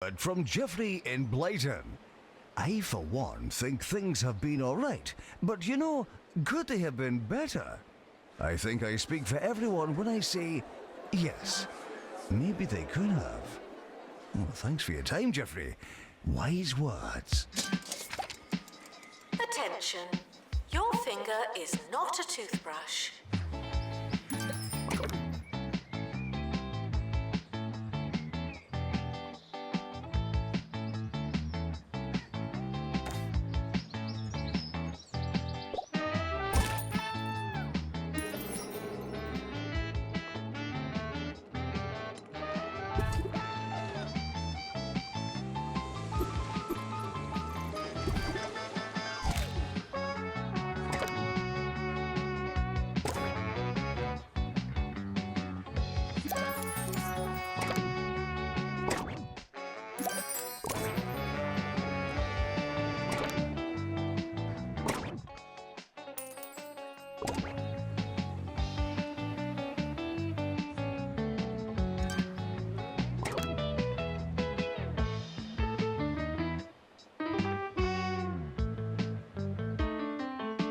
But from Jeffrey in Blyton. I, for one, think things have been alright, but you know, could they have been better? I think I speak for everyone when I say, yes, maybe they could have. Well, thanks for your time, Jeffrey. Wise words. Attention. Your finger is not a toothbrush.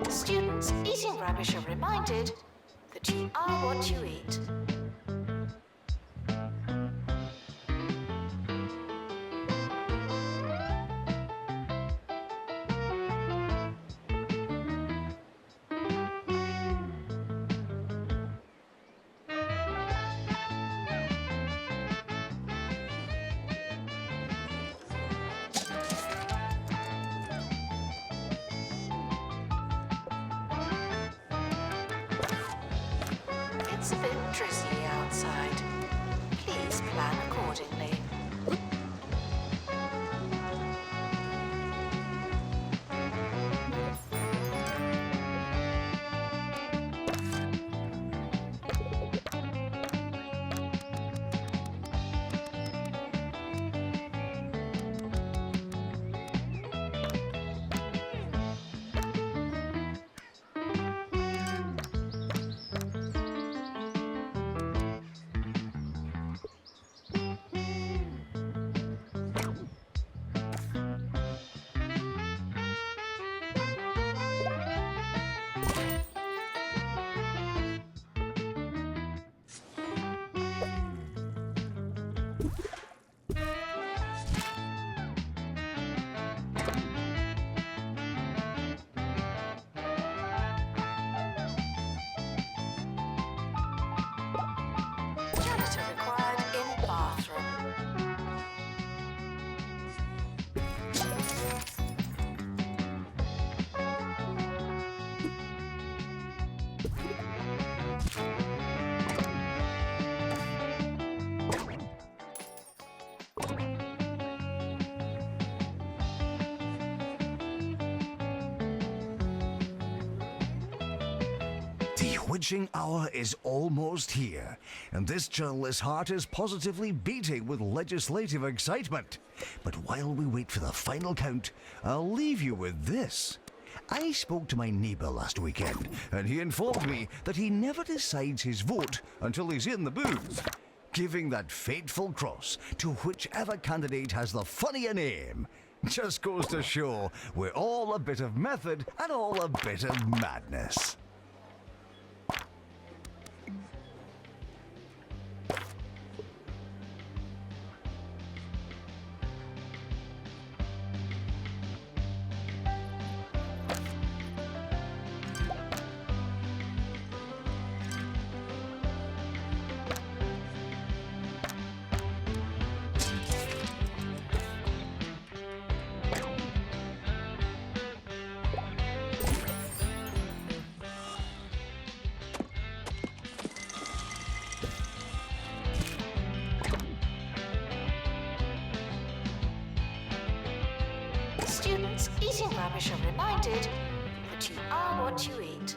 Students eating rubbish are reminded that you are what you eat. It's a bit drizzly outside. Please plan accordingly. Janitor required in bathroom. The witching hour is almost here, and this journalist's heart is positively beating with legislative excitement. But while we wait for the final count, I'll leave you with this. I spoke to my neighbour last weekend, and he informed me that he never decides his vote until he's in the booth, giving that fateful cross to whichever candidate has the funnier name. Just goes to show we're all a bit of method and all a bit of madness. Students eating rubbish are reminded that you are what you eat.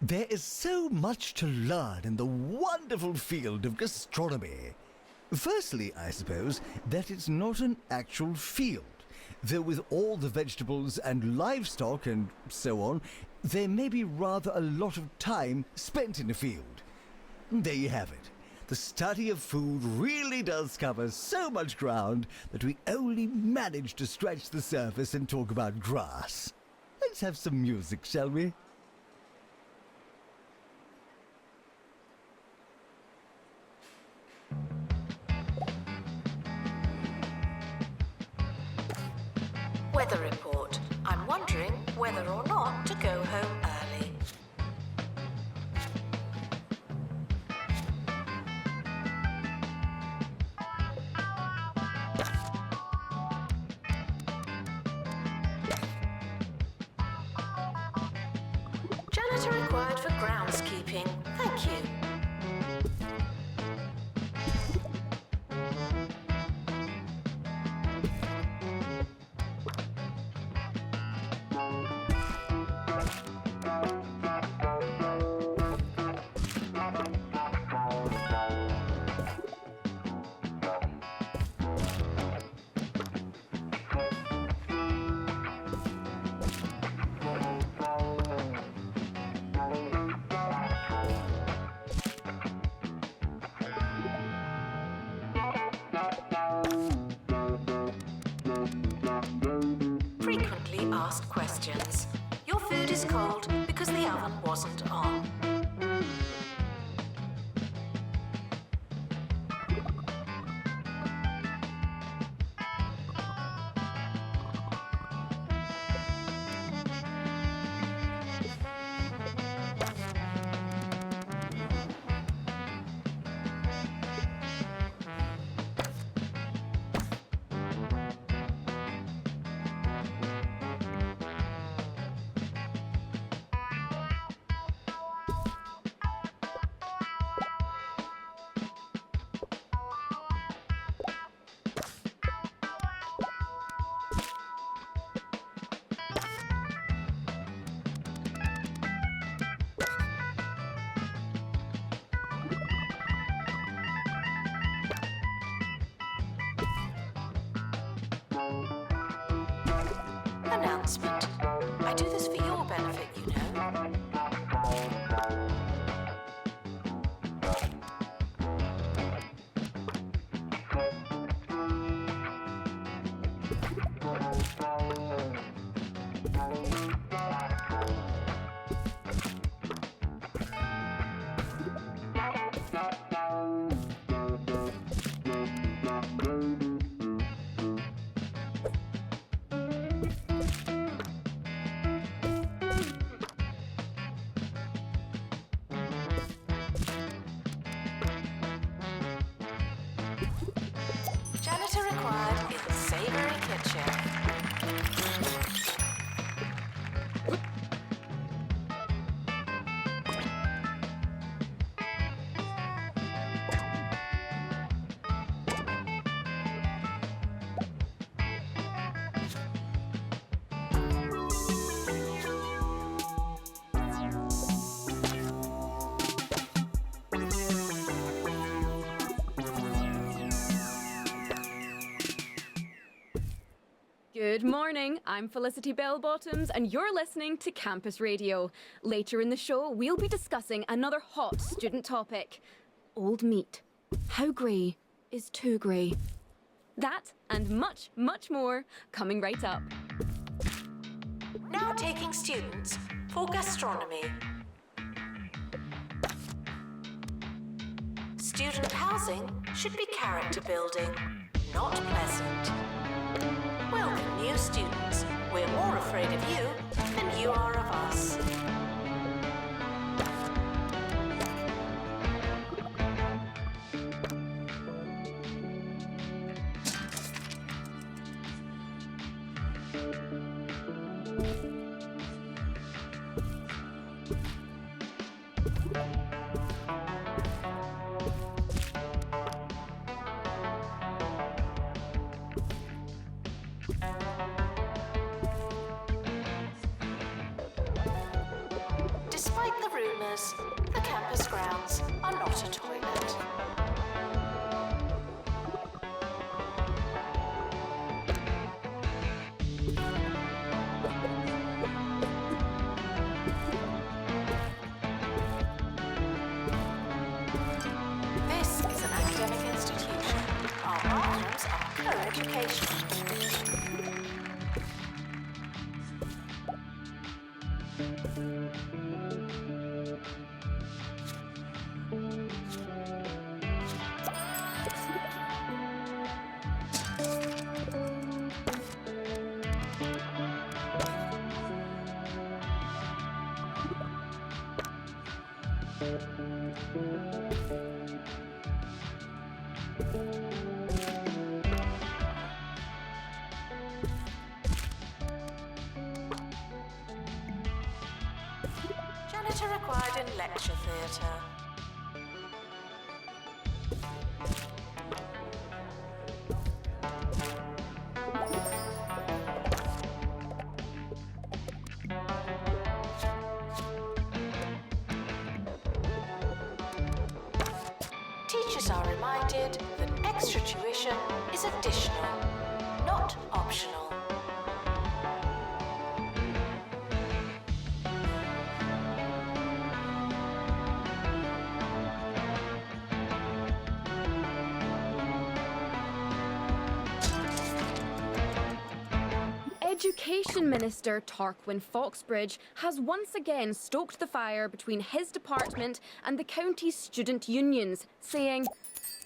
There is so much to learn in the wonderful field of gastronomy. Firstly, I suppose, that it's not an actual field, though with all the vegetables and livestock and so on, there may be rather a lot of time spent in a field. There you have it. The study of food really does cover so much ground that we only manage to scratch the surface and talk about grass. Let's have some music, shall we? Weather report. I'm wondering whether or not to go home early. Janitor required for groundskeeping. Thank you. Frequently asked questions. Your food is cold because the oven wasn't on. Announcement. I do this for your benefit, you know. Janitor required in Savoury Kitchen. Good morning, I'm Felicity Bellbottoms and you're listening to Campus Radio. Later in the show, we'll be discussing another hot student topic. Old meat. How grey is too grey? That and much, much more coming right up. Now taking students for gastronomy. Student housing should be character building, not pleasant. Welcome new students. We're more afraid of you than you are of us. Despite the rumours, the campus grounds are not a toilet. This is an academic institution. Our bathrooms are co-educational. Janitor required in lecture theatre. Teachers are reminded that extra tuition is additional, not optional. Education Minister Tarquin Foxbridge has once again stoked the fire between his department and the county's student unions, saying,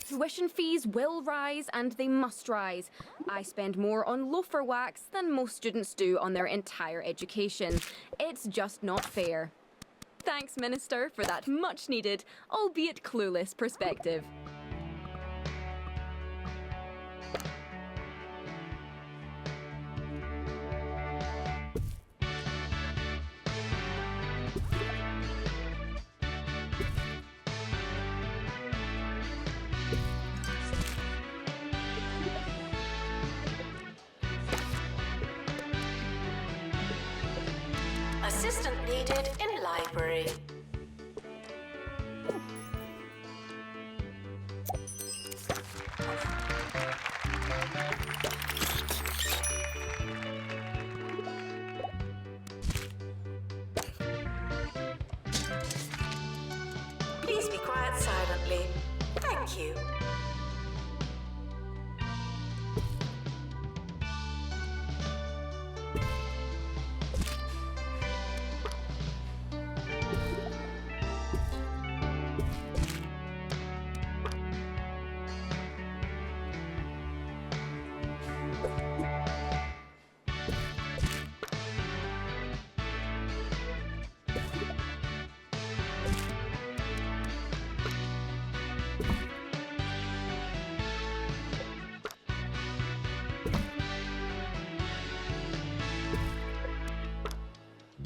"Tuition fees will rise and they must rise. I spend more on loafer wax than most students do on their entire education. It's just not fair." Thanks, Minister, for that much-needed, albeit clueless perspective. Assistant needed in library. Please be quiet silently. Thank you.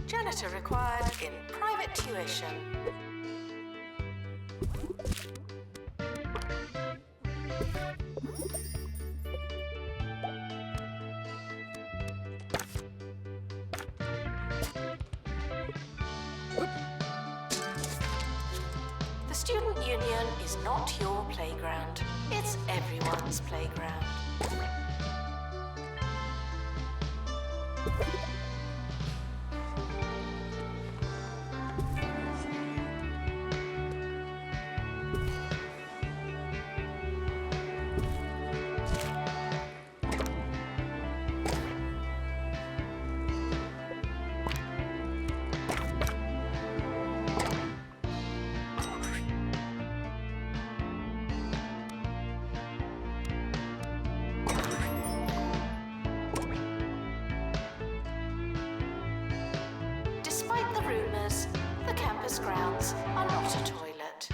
Janitor required in private tuition. The student union is not your playground. It's everyone's playground. Despite the rumours, the campus grounds are not a toilet.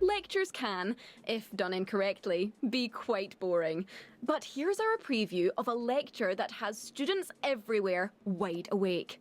Lectures can, if done incorrectly, be quite boring. But here's our preview of a lecture that has students everywhere wide awake.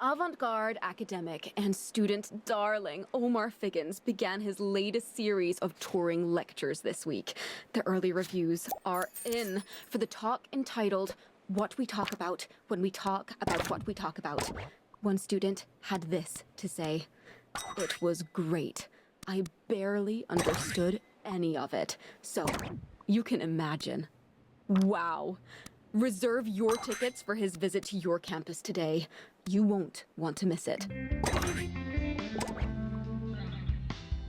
Avant-garde academic and student darling Omar Figgins began his latest series of touring lectures this week. The early reviews are in for the talk entitled What We Talk About When We Talk About What We Talk About. One student had this to say: "It was great. I barely understood any of it. So, you can imagine." Wow. Reserve your tickets for his visit to your campus today. You won't want to miss it.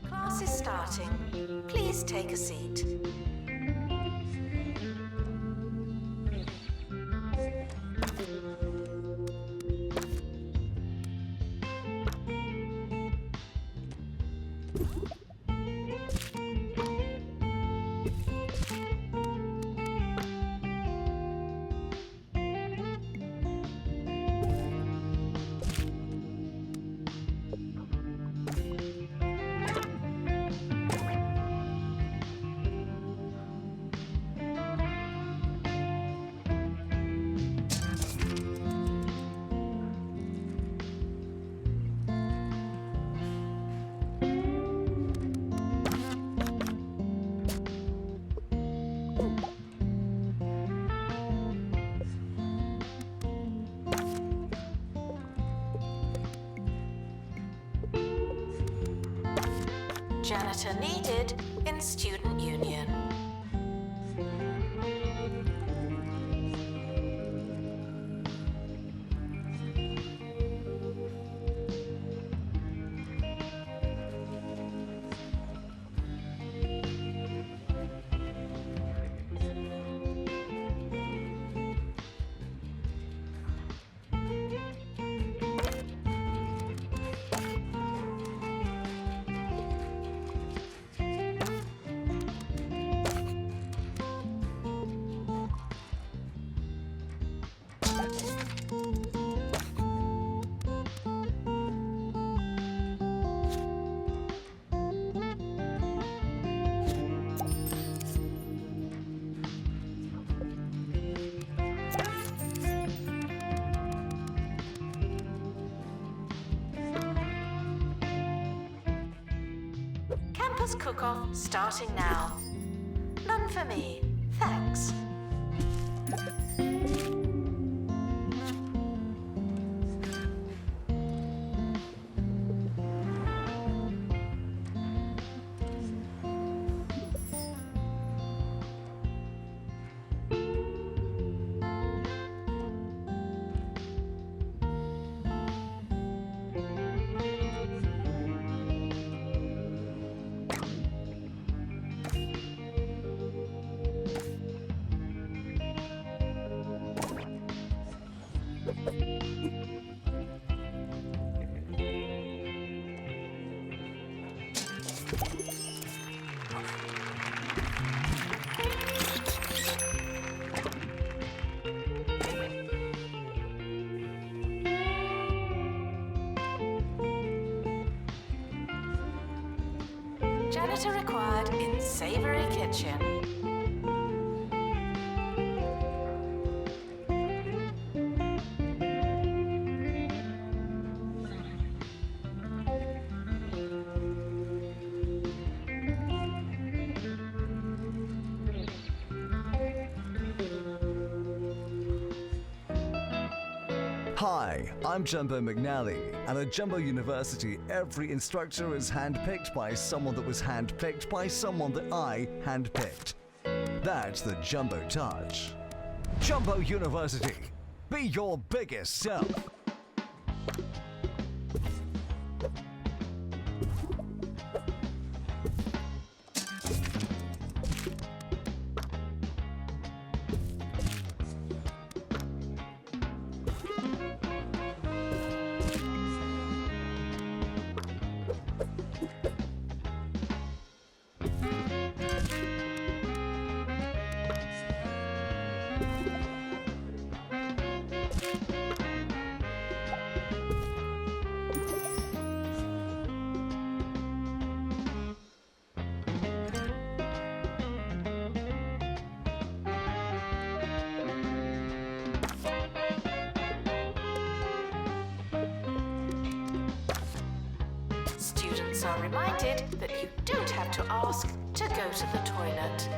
Class is starting. Please take a seat. Janitor needed in Student Union. Campus cook-off starting now. None for me, thanks. Janitor required in Savory Kitchen. Hi, I'm Jumbo McNally, and at Jumbo University, every instructor is handpicked by someone that was handpicked by someone that I handpicked. That's the Jumbo Touch. Jumbo University, be your biggest self. Students are reminded that you don't have to ask to go to the toilet.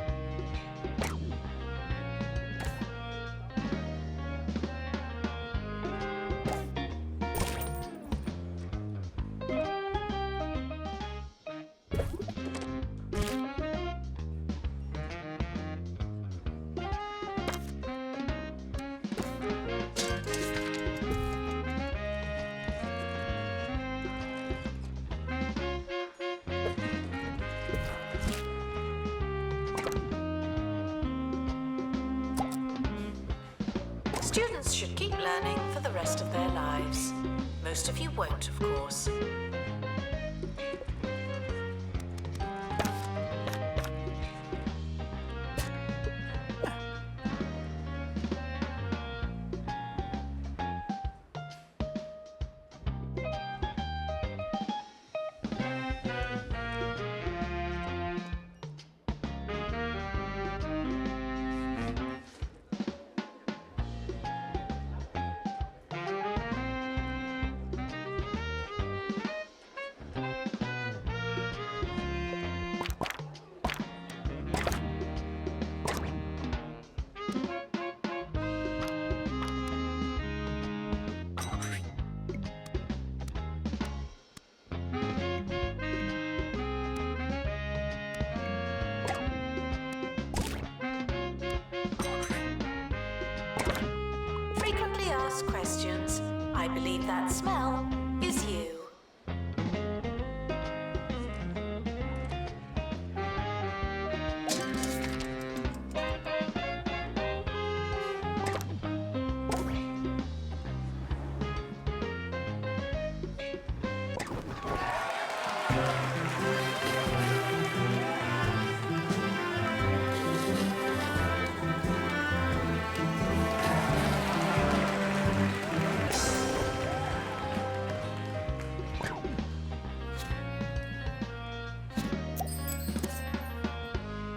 Students should keep learning for the rest of their lives. Most of you won't, of course. Frequently asked questions. I believe that smell is you.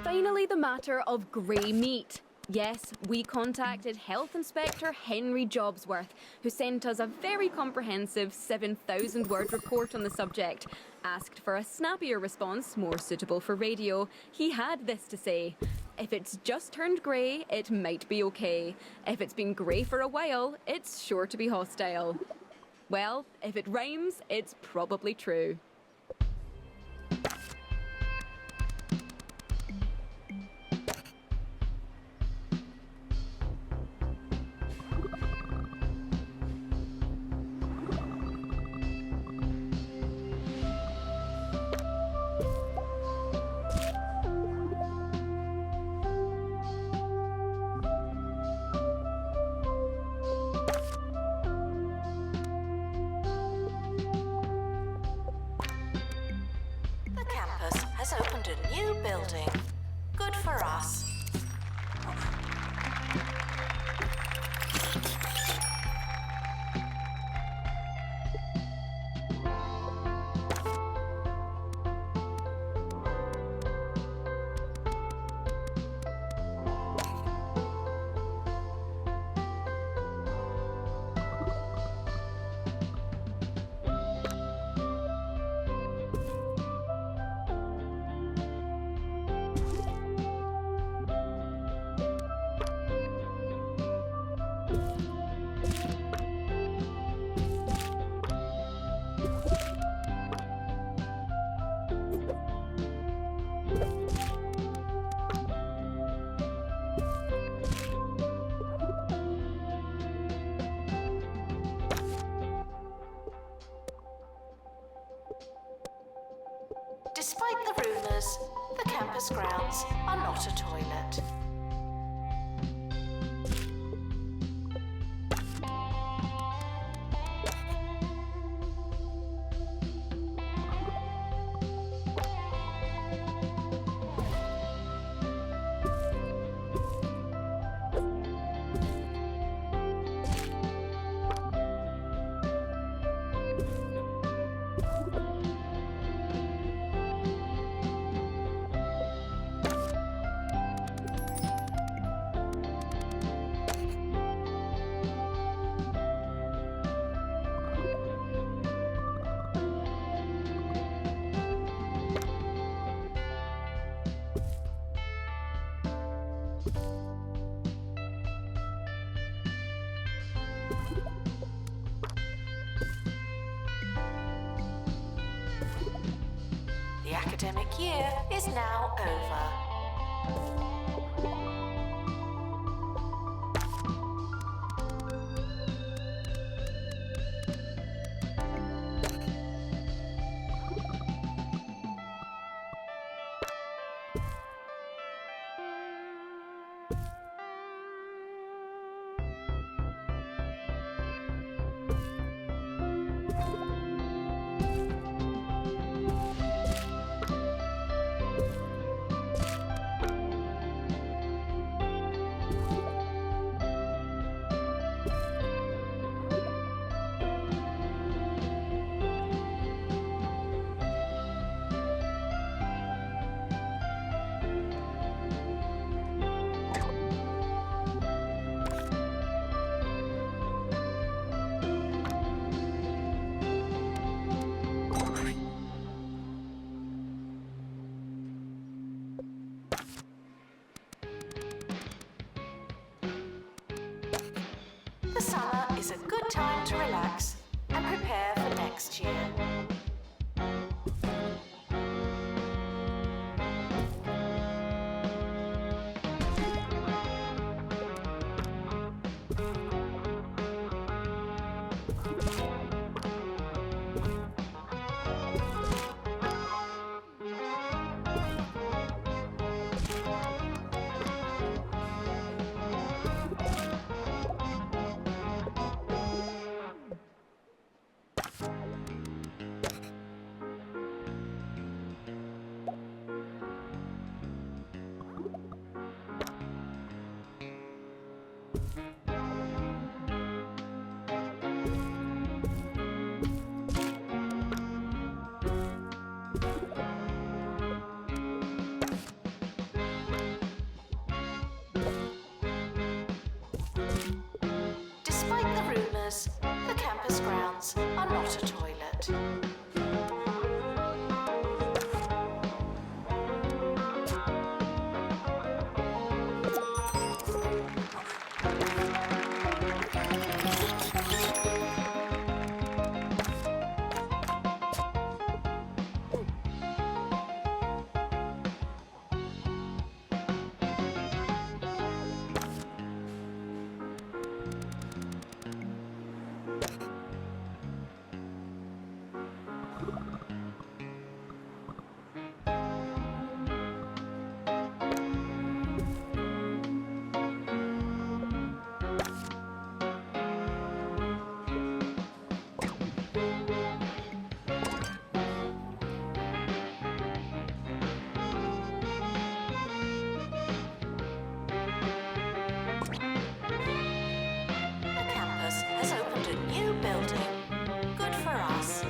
Finally, the matter of grey meat. Yes, we contacted Health Inspector Henry Jobsworth, who sent us a very comprehensive 7,000-word report on the subject. Asked for a snappier response, more suitable for radio, he had this to say: if it's just turned grey, it might be okay. If it's been grey for a while, it's sure to be hostile. Well, if it rhymes, it's probably true. Has opened a new building. Good for us. Despite the rumours, the campus grounds are not a toilet. academic year is now over. The summer is a good time to relax and prepare for next year. Despite the rumours, the campus grounds are not a toilet. Has opened a new building. Good for us.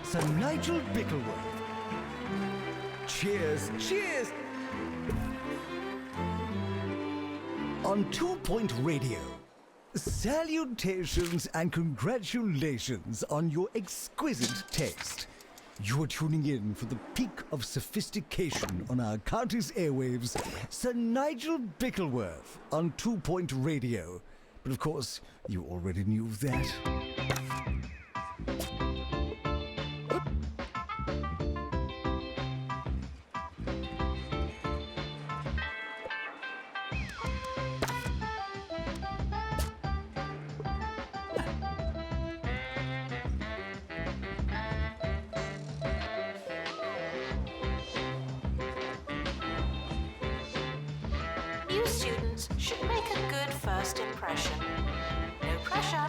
Sir Nigel Bickleworth. Cheers. Cheers! On 2 Point Radio. Salutations and congratulations on your exquisite taste. You're tuning in for the peak of sophistication on our county's airwaves, Sir Nigel Bickleworth on 2 Point Radio. But of course, you already knew that. New students should make a good first impression. No pressure.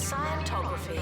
Scientography.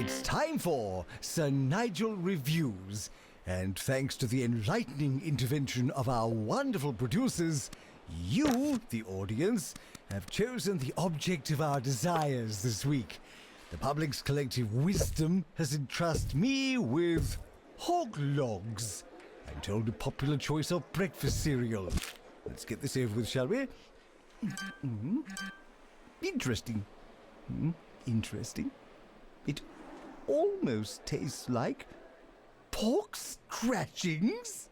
It's time for Sir Nigel Reviews, and thanks to the enlightening intervention of our wonderful producers, you, the audience, have chosen the object of our desires this week. The public's collective wisdom has entrusted me with hog logs. I'm told a popular choice of breakfast cereal. Let's get this over with, shall we? Interesting. Interesting. It almost tastes like pork scratchings.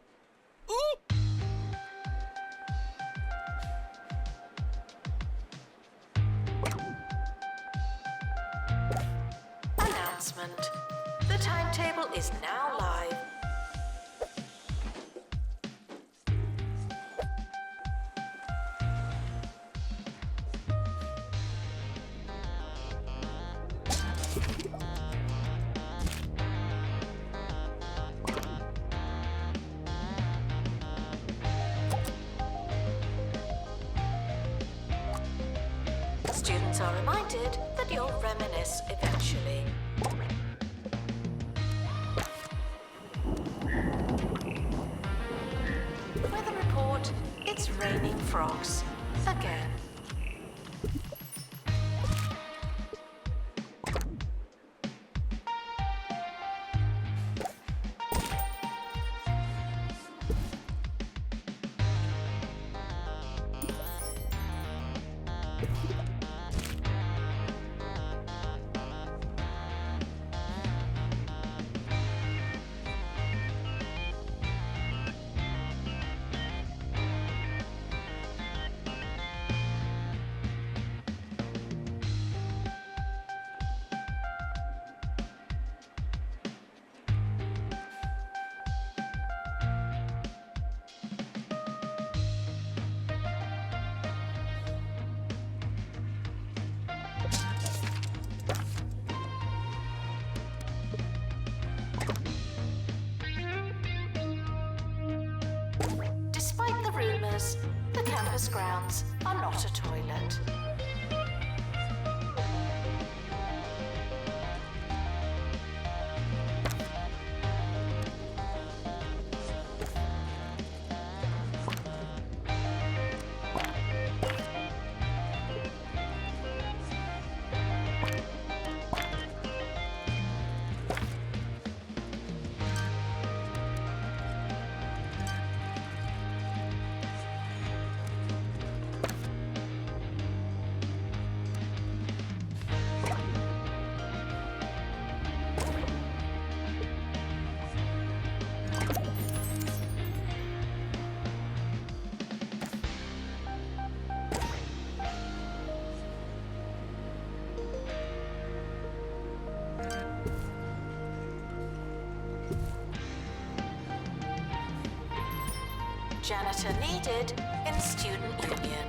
Ooh! Announcement. The timetable is now live. Students are reminded that you'll reminisce eventually. Weather report, it's raining frogs. Again. Despite the rumours, the campus grounds are not a toilet. Janitor needed in student union.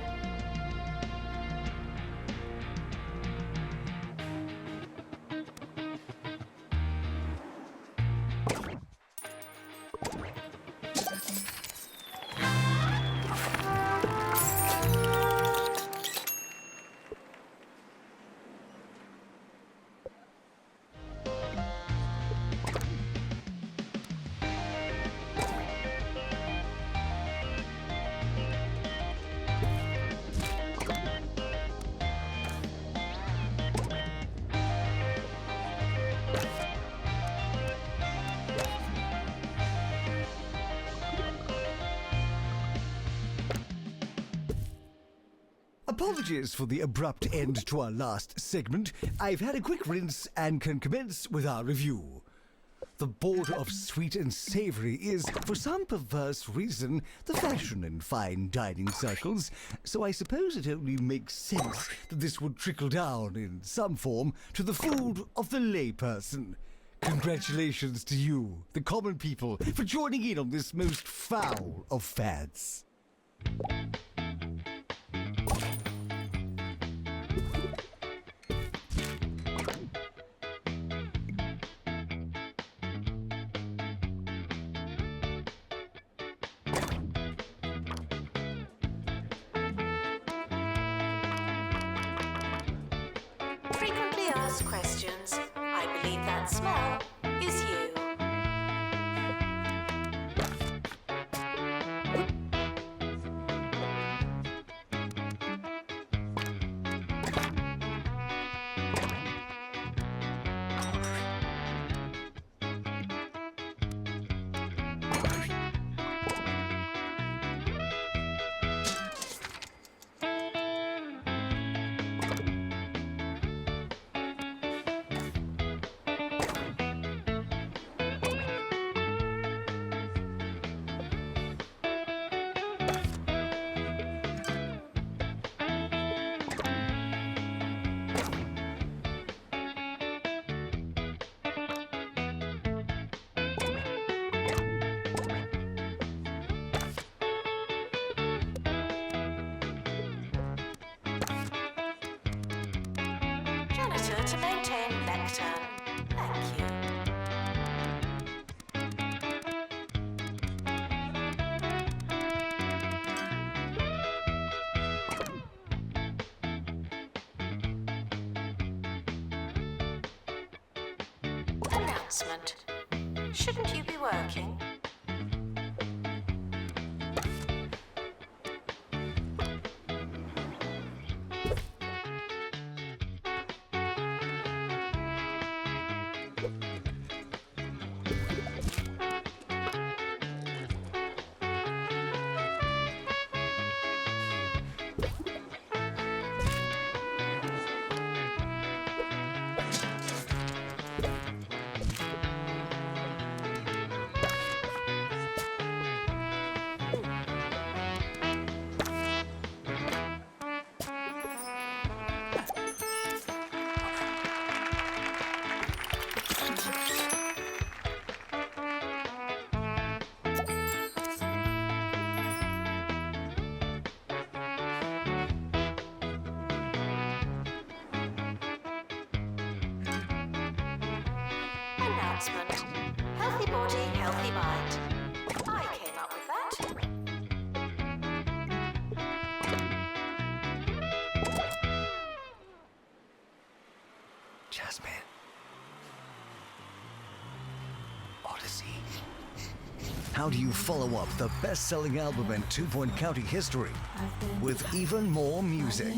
Apologies for the abrupt end to our last segment. I've had a quick rinse and can commence with our review. The border of sweet and savory is, for some perverse reason, the fashion in fine dining circles, so I suppose it only makes sense that this would trickle down in some form to the food of the layperson. Congratulations to you, the common people, for joining in on this most foul of fads. Frequently asked questions. I believe that smell is you. Janitor to maintain lectern. Thank you. Announcement. Shouldn't you be working? Announcement. Healthy body, healthy mind. I came up with that. Jasmine. Odyssey. How do you follow up the best-selling album in two-point county history with even more music?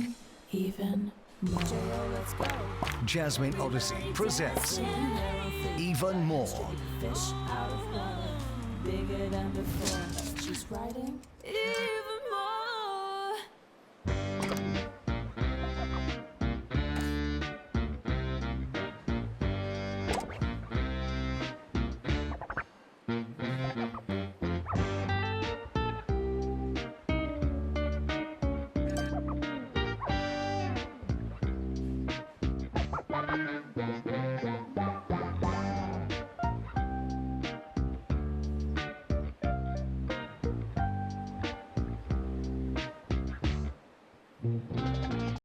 Even more. Jasmine Odyssey presents Even More. Fish out of water, bigger than before. She's writing.